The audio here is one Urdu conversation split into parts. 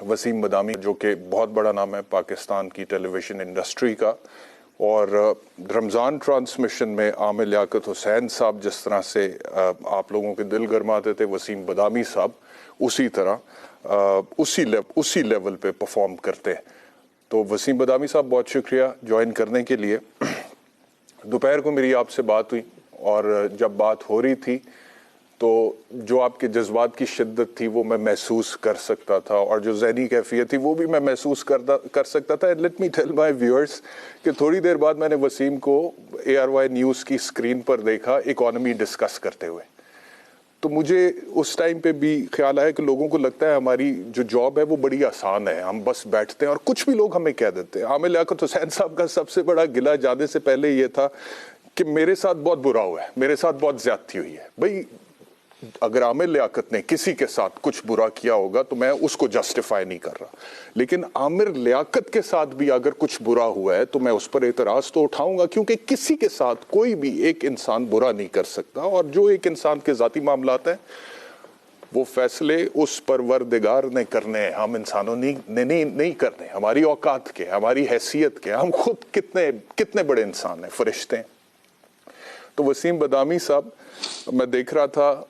وسیم بادامی جو کہ بہت بڑا نام ہے پاکستان کی ٹیلی ویژن انڈسٹری کا، اور رمضان ٹرانسمیشن میں عامر لیاقت حسین صاحب جس طرح سے آپ لوگوں کے دل گرماتے تھے، وسیم بادامی صاحب اسی طرح اسی لیول پہ پرفارم کرتے ہیں. تو وسیم بادامی صاحب بہت شکریہ جوائن کرنے کے لیے. دوپہر کو میری آپ سے بات ہوئی، اور جب بات ہو رہی تھی تو جو آپ کے جذبات کی شدت تھی وہ میں محسوس کر سکتا تھا، اور جو ذہنی کیفیت تھی وہ بھی میں محسوس کر سکتا تھا. Let me tell my viewers کہ تھوڑی دیر بعد میں نے وسیم کو ARY نیوز کی اسکرین پر دیکھا اکانومی ڈسکس کرتے ہوئے. تو مجھے اس ٹائم پہ بھی خیال آیا کہ لوگوں کو لگتا ہے ہماری جو جاب ہے وہ بڑی آسان ہے، ہم بس بیٹھتے ہیں اور کچھ بھی لوگ ہمیں کہہ دیتے ہیں. عامر لیاقت حسین صاحب کا سب سے بڑا گلہ جانے سے پہلے یہ تھا کہ میرے ساتھ بہت برا ہوا ہے، میرے ساتھ بہت زیادتی ہوئی ہے. بھائی اگر عامر لیاقت نے کسی کے ساتھ کچھ برا کیا ہوگا تو میں اس کو جسٹیفائی نہیں کر رہا، لیکن عامر لیاقت کے ساتھ بھی اگر کچھ برا ہوا ہے تو میں اس پر اعتراض تو اٹھاؤں گا، کیونکہ کسی کے ساتھ کوئی بھی ایک انسان برا نہیں کر سکتا، اور جو ایک انسان کے ذاتی معاملات ہیں وہ فیصلے اس پروردگار نے کرنے ہیں، ہم انسانوں نے نہیں کرنے. ہماری اوقات کے، ہماری حیثیت کے، ہم خود کتنے بڑے انسان ہیں، فرشتے ہیں. تو وسیم بادامی صاحب، میں دیکھ رہا تھا،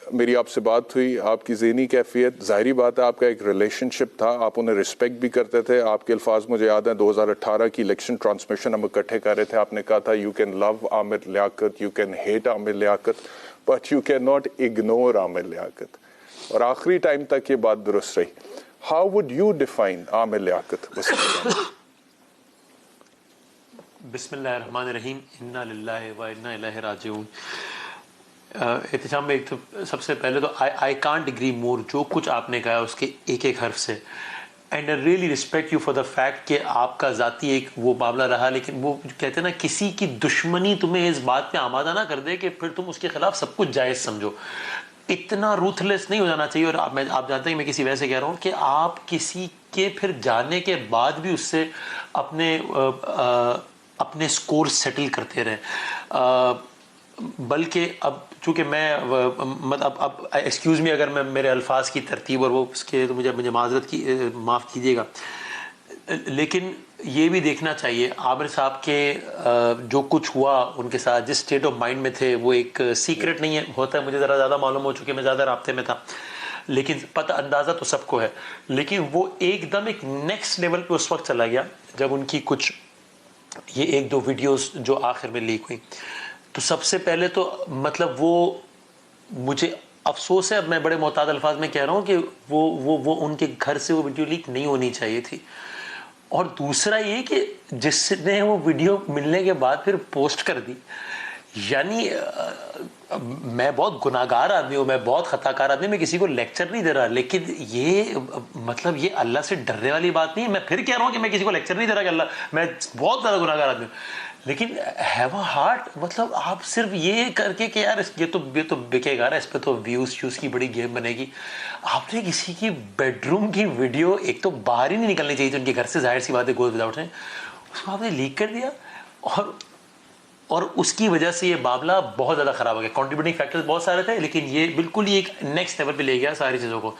میری آپ سے بات ہوئی، آپ کی ذہنی کیفیت، ظاہری بات ہے آپ کا ایک ریلیشن شپ تھا، آپ انہیں رسپیکٹ بھی کرتے تھے. آپ کے الفاظ مجھے یاد ہیں 2018 کی الیکشن ٹرانسمیشن ہم اکٹھے کر رہے تھے، آپ نے کہا تھا you can love Aamir Liaquat, you can hate Aamir Liaquat, but you can not ignore Aamir Liaquat. اور آخری ٹائم تک یہ بات درست رہی. How would you define Aamir Liaquat? بسم اللہ الرحمن الرحیم. انا للہ و انا الیہ راجعون. احتشام میں ایک تو سب سے پہلے تو آئی کانٹ اگری مور، جو کچھ آپ نے کہا اس کے ایک ایک حرف سے. And I really respect you for the fact کہ آپ کا ذاتی ایک وہ معاملہ رہا، لیکن وہ کہتے ہیں نا کسی کی دشمنی تمہیں اس بات پہ آمادہ نہ کر دے کہ پھر تم اس کے خلاف سب کچھ جائز سمجھو. اتنا روتھلیس نہیں ہو جانا چاہیے. اور آپ جانتے ہیں کہ میں کسی وجہ سے کہہ رہا ہوں کہ آپ کسی کے پھر جانے کے بعد بھی اس سے اپنے سکور سیٹل کرتے رہے. بلکہ اب چونکہ میں اب ایکسکیوز می اگر میں میرے الفاظ کی ترتیب اور وہ اس کے تو مجھے معذرت کی معاف کیجیے گا، لیکن یہ بھی دیکھنا چاہیے عامر صاحب کے جو کچھ ہوا ان کے ساتھ، جس اسٹیٹ آف مائنڈ میں تھے، وہ ایک سیکرٹ نہیں ہے، ہوتا ہے مجھے ذرا زیادہ معلوم ہو چکے، میں زیادہ رابطے میں تھا، لیکن پتہ اندازہ تو سب کو ہے. لیکن وہ ایک دم ایک نیکسٹ لیول پہ اس وقت چلا گیا جب ان کی کچھ یہ ایک دو ویڈیوز جو آخر میں لیک ہوئی. تو سب سے پہلے تو مطلب وہ مجھے افسوس ہے، اب میں بڑے محتاط الفاظ میں کہہ رہا ہوں کہ وہ ان کے گھر سے وہ ویڈیو لیک نہیں ہونی چاہیے تھی. اور دوسرا یہ کہ جس نے وہ ویڈیو ملنے کے بعد پھر پوسٹ کر دی، یعنی میں بہت گناہ گار آدمی ہوں، میں بہت خطا کار آدمی، میں کسی کو لیکچر نہیں دے رہا، لیکن یہ مطلب یہ اللہ سے ڈرنے والی بات نہیں ہے. میں پھر کہہ رہا ہوں کہ میں کسی کو لیکچر نہیں دے رہا کہ اللہ میں بہت زیادہ گناہ گار آدمی ہوں، لیکن ہیو اے ہارٹ. مطلب آپ صرف یہ کر کے کہ یار یہ تو بکے گا نا، اس پہ تو ویوز کی بڑی گیم بنے گی. آپ نے کسی کی بیڈ روم کی ویڈیو ایک تو باہر ہی نہیں نکلنی چاہیے تھی ان کے گھر سے، ظاہر سی بات ہے، گوز وداؤٹ سے، اس کو آپ نے لیک کر دیا. اور اس کی وجہ سے یہ معاملہ بہت زیادہ خراب ہو گیا. کنٹریبیوٹنگ فیکٹرز بہت سارے تھے، لیکن یہ بالکل ہی ایک نیکسٹ لیول پہ لے گیا ساری چیزوں کو.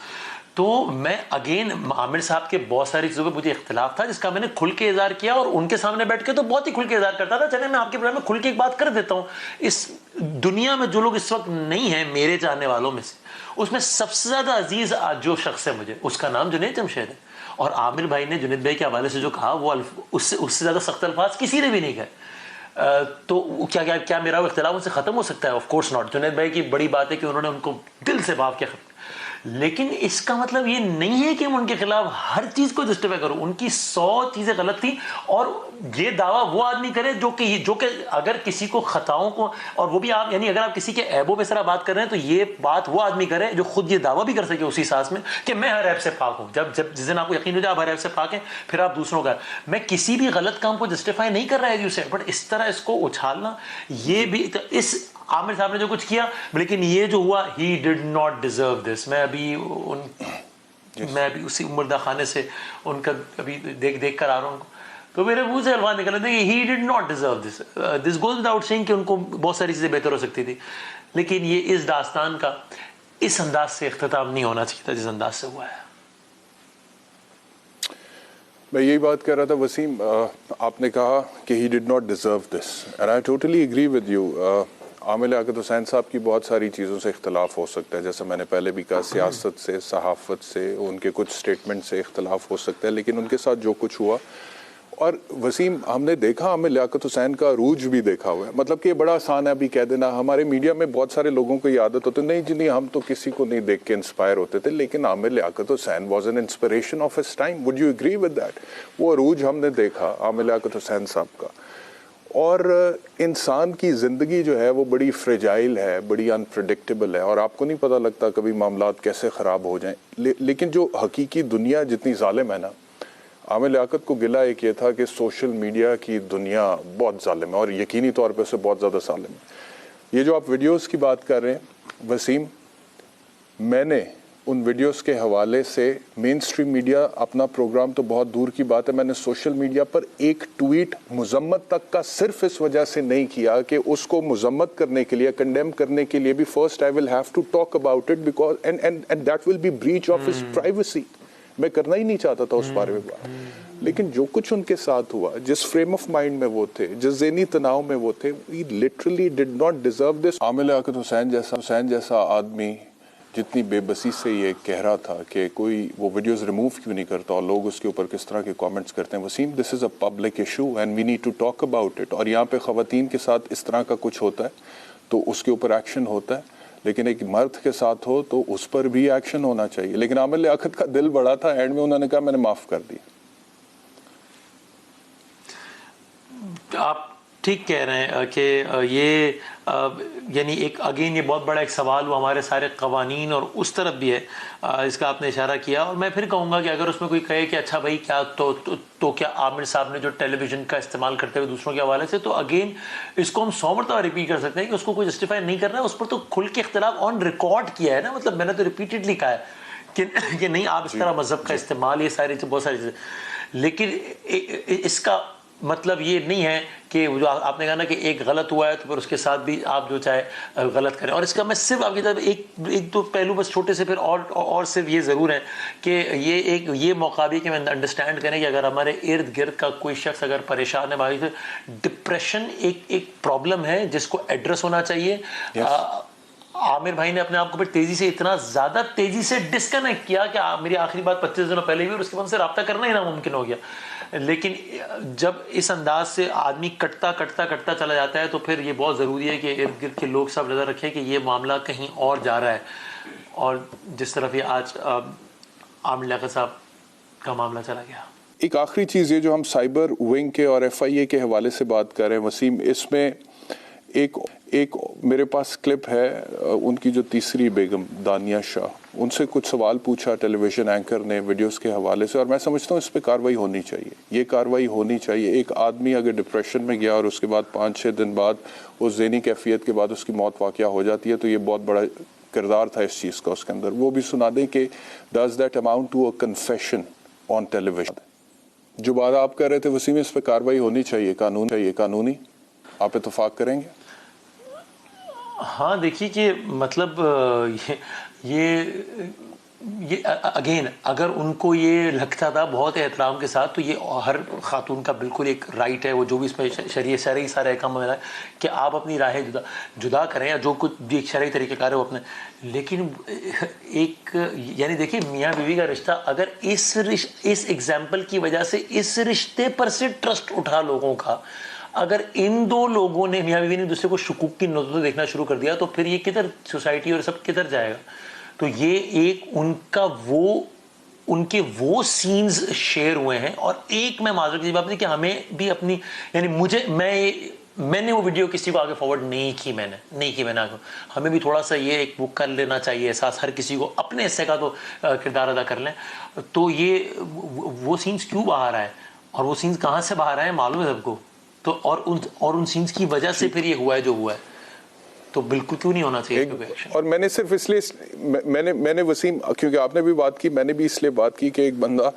تو میں اگین عامر صاحب کے بہت ساری چیزوں پہ مجھے اختلاف تھا، جس کا میں نے کھل کے اظہار کیا، اور ان کے سامنے بیٹھ کے تو بہت ہی کھل کے اظہار کرتا تھا. چلے میں آپ کے پروگرام میں کھل کے ایک بات کر دیتا ہوں. اس دنیا میں جو لوگ اس وقت نہیں ہیں میرے چاہنے والوں میں سے، اس میں سب سے زیادہ عزیز جو شخص ہے مجھے، اس کا نام جنید جمشید ہے. اور عامر بھائی نے جنید بھائی کے حوالے سے جو کہا، وہ اس سے زیادہ سخت الفاظ کسی نے بھی نہیں کہے. تو کیا میرا وہ اختلاف ان سے ختم ہو سکتا ہے؟ Of course not. جنید بھائی کی بڑی بات ہے کہ انہوں نے ان کو دل سے معاف کیا، لیکن اس کا مطلب یہ نہیں ہے کہ ہم ان کے خلاف ہر چیز کو جسٹیفائی کروں. ان کی 100 چیزیں غلط تھیں، اور یہ دعویٰ وہ آدمی کرے جو کہ اگر کسی کو خطاؤں کو، اور وہ بھی آپ، یعنی اگر آپ کسی کے عیبوں پہ طرح بات کر رہے ہیں تو یہ بات وہ آدمی کرے جو خود یہ دعویٰ بھی کر سکے اسی سانس میں کہ میں ہر عیب سے پاک ہوں. جب جس دن آپ کو یقین ہو جائے آپ ہر عیب سے پاک ہیں، پھر آپ دوسروں کا. میں کسی بھی غلط کام کو جسٹیفائی نہیں کر رہا ہے اسے، بٹ اس طرح اس کو اچھالنا، یہ بھی اس عامر صاحب نے جو کچھ کیا، لیکن یہ جو ہوا he did not deserve this. میں ابھی اسی مردہ خانے سے ان کا ابھی دیکھ کر آ رہا ہوں، تو میرے منہ سے الفاظ نکل رہے تھے کہ he did not deserve this. This goes without saying کہ ان کو بہت ساری چیزیں بہتر ہو سکتی تھی، لیکن یہ اس داستان کا اس انداز سے اختتام نہیں ہونا چاہیے تھا جس انداز سے ہوا ہے. میں یہی بات کر رہا تھا وسیم، آپ نے کہا کہ he did not deserve this, and I totally agree with you. Aamir Liaquat Hussain sahab کی بہت ساری چیزوں سے اختلاف ہو سکتا ہے، جیسا میں نے پہلے بھی کہا، سیاست سے، صحافت سے، ان کے کچھ سٹیٹمنٹ سے اختلاف ہو سکتا ہے، لیکن ان کے ساتھ جو کچھ ہوا، اور وسیم ہم نے دیکھا عامر لیاقت حسین کا عروج بھی دیکھا ہوا ہے. مطلب کہ یہ بڑا آسان ہے ابھی کہہ دینا. ہمارے میڈیا میں بہت سارے لوگوں کو یہ عادت ہوتی ہے، نہیں جی نہیں ہم تو کسی کو نہیں دیکھ کے انسپائر ہوتے تھے، لیکن Aamir Liaquat Hussain was an inspiration of his time. Would you agree with that? وہ عروج ہم نے دیکھا عامر لیاقت حسین صاحب کا. اور انسان کی زندگی جو ہے وہ بڑی فریجائل ہے، بڑی انپریڈکٹیبل ہے، اور آپ کو نہیں پتہ لگتا کبھی معاملات کیسے خراب ہو جائیں. لیکن جو حقیقی دنیا جتنی ظالم ہے نا، عامر لیاقت کو گلہ ایک یہ تھا کہ سوشل میڈیا کی دنیا بہت ظالم ہے، اور یقینی طور پہ اسے بہت زیادہ ظالم ہے. یہ جو آپ ویڈیوز کی بات کر رہے ہیں وسیم، میں نے ان ویڈیوز کے حوالے سے مین سٹریم میڈیا، اپنا پروگرام تو بہت دور کی بات ہے، میں نے سوشل میڈیا پر ایک ٹویٹ مذمت تک کا صرف اس وجہ سے نہیں کیا کہ اس کو مذمت کرنے کے لیے، کنڈیم کرنے کے لیے بھی first I will have to talk about it because and that will be breach of his privacy. میں کرنا ہی نہیں چاہتا تھا اس بارے میں بات، لیکن جو کچھ ان کے ساتھ ہوا، جس فریم آف مائنڈ میں وہ تھے، جس ذہنی تناؤ میں وہ تھے، we literally did not deserve this. عامر لیاقت حسین جیسا آدمی جتنی بے بسی سے یہ کہہ رہا تھا کہ کوئی وہ ویڈیوز ریموو کیوں نہیں کرتا اور لوگ اس کے اوپر کس طرح کے کامنٹس کرتے ہیں. Waseem, this is a public issue and we need to talk about it. اور یہاں پہ خواتین کے ساتھ اس طرح کا کچھ ہوتا ہے تو اس کے اوپر ایکشن ہوتا ہے، لیکن ایک مرد کے ساتھ ہو تو اس پر بھی ایکشن ہونا چاہیے. لیکن عامر لیاقت کا دل بڑا تھا، اینڈ میں انہوں نے کہا میں نے معاف کر دیا. آپ ٹھیک کہہ رہے ہیں کہ یہ یعنی ایک اگین یہ بہت بڑا ایک سوال وہ ہمارے سارے قوانین اور اس طرف بھی ہے، اس کا آپ نے اشارہ کیا. اور میں پھر کہوں گا کہ اگر اس میں کوئی کہے کہ اچھا بھائی کیا تو کیا عامر صاحب نے جو ٹیلی ویژن کا استعمال کرتے ہوئے دوسروں کے حوالے سے، تو اگین اس کو ہم 100 مرتبہ ریپیٹ کر سکتے ہیں کہ اس کو کوئی جسٹیفائی نہیں کرنا ہے. اس پر تو کھل کے اختلاف آن ریکارڈ کیا ہے نا، مطلب میں نے تو ریپیٹڈلی کہا ہے کہ نہیں آپ اس طرح مذہب کا استعمال، یہ ساری بہت ساری چیزیں. لیکن اس کا مطلب یہ نہیں ہے کہ جو آپ نے کہا نا کہ ایک غلط ہوا ہے تو پھر اس کے ساتھ بھی آپ جو چاہے غلط کریں. اور اس کا میں صرف آپ کی طرف ایک دو پہلو بس چھوٹے سے پھر اور صرف یہ ضرور ہے کہ یہ موقع بھی کہ میں انڈرسٹینڈ کریں کہ اگر ہمارے ارد گرد کا کوئی شخص اگر پریشان ہے، بھائی تو ڈپریشن ایک پرابلم ہے جس کو ایڈریس ہونا چاہیے. عامر بھائی نے اپنے آپ کو پھر تیزی سے اتنا زیادہ تیزی سے ڈسکنیکٹ کیا کہ میری آخری بات 25 دنوں پہلے بھی، اور اس کے بعد سے رابطہ کرنا ہی ناممکن ہو گیا. لیکن جب اس انداز سے آدمی کٹتا چلا جاتا ہے تو پھر یہ بہت ضروری ہے کہ ارد گرد کے لوگ سب نظر رکھیں کہ یہ معاملہ کہیں اور جا رہا ہے. اور جس طرف یہ آج عامر لیاقت صاحب کا معاملہ چلا گیا. ایک آخری چیز یہ جو ہم سائبر ونگ کے اور ایف آئی اے کے حوالے سے بات کر رہے ہیں وسیم، اس میں ایک میرے پاس کلپ ہے ان کی جو تیسری بیگم دانیہ شاہ، ان سے کچھ سوال پوچھا ٹیلی ویژن اینکر نے ویڈیوز کے حوالے سے، اور میں سمجھتا ہوں اس پہ کارروائی ہونی چاہیے. یہ کارروائی ہونی چاہیے. ایک آدمی اگر ڈپریشن میں گیا اور اس کے بعد 5-6 دن بعد اس ذہنی کیفیت کے بعد اس کی موت واقعہ ہو جاتی ہے تو یہ بہت بڑا کردار تھا اس چیز کا اس کے اندر. وہ بھی سنا دیں کہ does that amount to a confession on television. جو بات آپ کہہ رہے تھے وسیم، اس پہ کارروائی ہونی چاہیے، قانونی. آپ اتفاق کریں گے؟ ہاں دیکھیے کہ مطلب یہ اگین اگر ان کو یہ لگتا تھا بہت احترام کے ساتھ، تو یہ ہر خاتون کا بالکل ایک رائٹ ہے، وہ جو بھی اس میں شرعی سارے احکام ہے کہ آپ اپنی راہیں جدا کریں یا جو کچھ بھی ایک شرعی طریقہ کار ہے وہ اپنے. لیکن ایک یعنی دیکھیے میاں بیوی کا رشتہ اگر اس ایگزامپل کی وجہ سے اس رشتے پر سے ٹرسٹ اٹھا لوگوں کا، اگر ان دو لوگوں نے میاں بیوی نے دوسرے کو شکوک کی نظروں سے دیکھنا شروع کر دیا تو پھر یہ کدھر سوسائٹی اور سب کدھر جائے گا. تو یہ ایک ان کے وہ سینز شیئر ہوئے ہیں. اور ایک میں معذرت کی بات نہیں کہ ہمیں بھی اپنی یعنی میں نے وہ ویڈیو کسی کو آگے فارورڈ نہیں کی، میں نے ہمیں بھی تھوڑا سا یہ ایک بک کر لینا چاہیے احساس، ہر کسی کو اپنے حصے کا تو کردار ادا کر لیں. تو یہ وہ سینز کیوں باہر آئے اور وہ سینز کہاں سے باہر آئے معلوم ہے سب کو. تو اور ان سینز کی وجہ سے پھر یہ ہوا ہے جو ہوا ہے، تو بالکل کیوں نہیں ہونا چاہیے. اور میں نے صرف اس لیے میں نے وسیم، کیونکہ آپ نے بھی بات کی، میں نے بھی اس لیے بات کی کہ ایک بندہ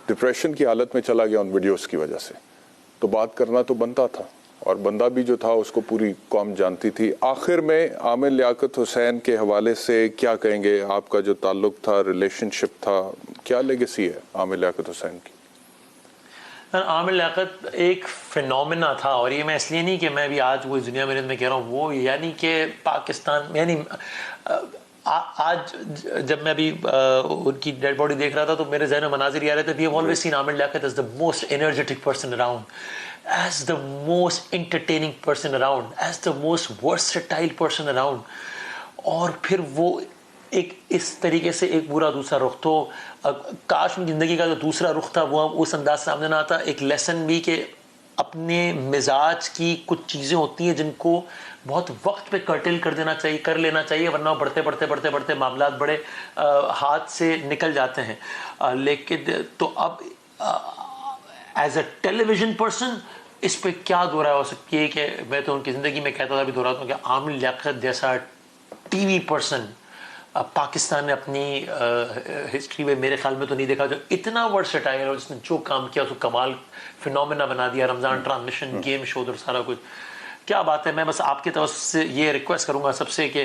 ڈپریشن کی حالت میں چلا گیا ان ویڈیوز کی وجہ سے، تو بات کرنا تو بنتا تھا، اور بندہ بھی جو تھا اس کو پوری قوم جانتی تھی. آخر میں عامر لیاقت حسین کے حوالے سے کیا کہیں گے؟ آپ کا جو تعلق تھا، ریلیشن شپ تھا، کیا لیگیسی ہے عامر لیاقت حسین کی؟ عامر لیاقت ایک فینومینا تھا، اور یہ میں اس لیے نہیں کہ میں بھی آج وہ دنیا میں کہہ رہا ہوں، وہ یعنی کہ پاکستان یعنی آج جب میں ابھی ان کی ڈیڈ باڈی دیکھ رہا تھا تو میرے ذہن میں مناظر یہ آ رہے تھے. We have always seen Aamir Liaquat as the most energetic person around, as the most entertaining person around, as the most versatile person around. اور پھر وہ ایک اس طریقے سے ایک برا دوسرا رخ تو کاش ان کی زندگی کا جو دوسرا رخ تھا وہ اس انداز سامنے نہ آتا. ایک لیسن بھی کہ اپنے مزاج کی کچھ چیزیں ہوتی ہیں جن کو بہت وقت پہ کرٹل کر لینا چاہیے ورنہ بڑھتے معاملات بڑے ہاتھ سے نکل جاتے ہیں. لیکن تو اب as a television person اس پہ کیا دورہ ہو سکتی ہے کہ میں تو ان کی زندگی میں کہتا تھا بھی دہراتا ہوں کہ عامر لیاقت جیسا ٹی وی پرسن پاکستان نے اپنی ہسٹری میں میرے خیال میں تو نہیں دیکھا جو اتنا ورسٹائل اور جس نے جو کام کیا اس کو کمال فینومینا بنا دیا. رمضان ٹرانسمیشن، گیم شو اور سارا کچھ کیا بات ہے. میں بس آپ کی طرف سے یہ ریکویسٹ کروں گا سب سے کہ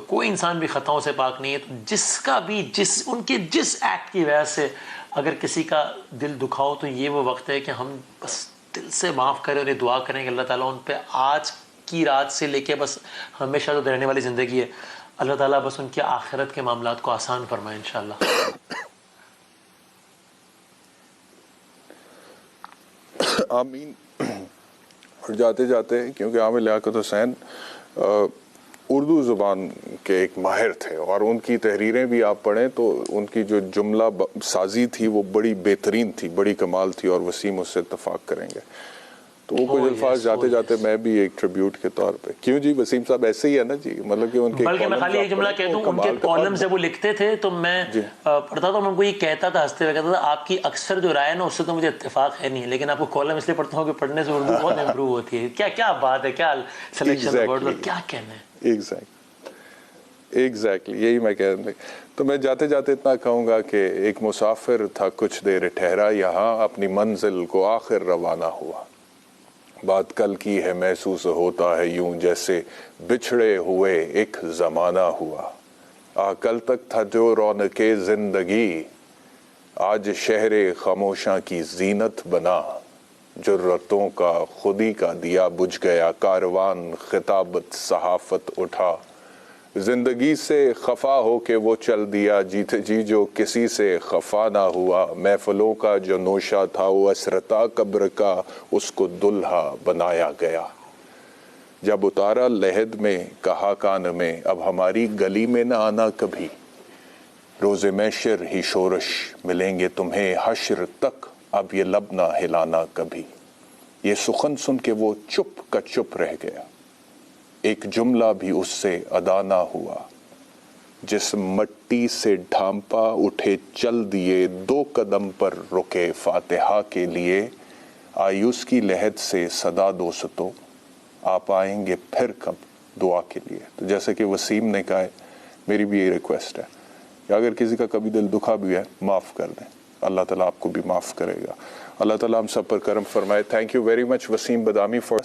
کوئی انسان بھی خطاؤں سے پاک نہیں ہے، تو جس کا بھی ان کے جس ایکٹ کی وجہ سے اگر کسی کا دل دکھاؤ تو یہ وہ وقت ہے کہ ہم بس دل سے معاف کریں اور یہ دعا کریں کہ اللہ تعالیٰ ان پہ آج کی رات سے لے کے بس ہمیشہ جو رہنے والی زندگی ہے اللہ تعالیٰ بس ان کے آخرت کے معاملات کو آسان فرمائے انشاءاللہ. آمین. اور جاتے جاتے کیونکہ عامر لیاقت حسین اردو زبان کے ایک ماہر تھے اور ان کی تحریریں بھی آپ پڑھیں تو ان کی جو جملہ سازی تھی وہ بڑی بہترین تھی، بڑی کمال تھی، اور وسیم اس سے اتفاق کریں گے. تو وہ کچھ الفاظ جاتے جاتے میں بھی ایک ٹریبیوٹ کے طور پہ کیوں جی وسیم صاحب ایسے ہی ہے نا جی، مطلب کہ ان کے بلکہ میں خالی ایک جملہ کہہ دوں، ان کے کالمز جب وہ لکھتے تھے تو میں پڑھتا تھا، ان کو یہ کہتا تھا ہنستے ہوئے کہتا تھا آپ کی اکثر جو رائے نا اس سے تو مجھے اتفاق ہے نہیں، لیکن آپ کو کالم اس لیے پڑھتا ہوں کہ پڑھنے سے اردو بہت امپروو ہوتی ہے. کیا بات ہے، کیا سلیکشن ورڈ، کیا کہنا ہے. ایگزیکٹلی یہی میں کہہ رہا. تو میں جاتے جاتے اتنا کہوں گا کہ ایک مسافر تھا کچھ دیر ٹھہرا یہاں، اپنی منزل کو آخر روانہ ہوا. بات کل کی ہے محسوس ہوتا ہے یوں جیسے بچھڑے ہوئے ایک زمانہ ہوا. کل تک تھا جو رونق زندگی، آج شہر خاموشاں کی زینت بنا. جرتوں کا خودی کا دیا بجھ گیا، کاروان خطابت صحافت اٹھا. زندگی سے خفا ہو کے وہ چل دیا، جیتے جی جو کسی سے خفا نہ ہوا. محفلوں کا جو نوشہ تھا وہ اسرتا قبر کا، اس کو دلہا بنایا گیا. جب اتارا لحد میں کہا کان میں، اب ہماری گلی میں نہ آنا کبھی. روز محشر ہی شورش ملیں گے تمہیں، حشر تک اب یہ لب نہ ہلانا کبھی. یہ سخن سن کے وہ چپ کا چپ رہ گیا، ایک جملہ بھی اس سے ادا نہ ہوا. جس مٹی سے ڈھانپا اٹھے چل دیے، 2 قدم پر رکے فاتحہ کے لیے. آئی اس کی لحد سے صدا دوستو، آپ آئیں گے پھر کب دعا کے لیے. تو جیسے کہ وسیم نے کہا ہے، میری بھی یہ ریکویسٹ ہے کہ اگر کسی کا کبھی دل دکھا بھی ہے معاف کر دیں، اللہ تعالیٰ آپ کو بھی معاف کرے گا. اللہ تعالیٰ ہم سب پر کرم فرمائے. Thank you very much Waseem Badami for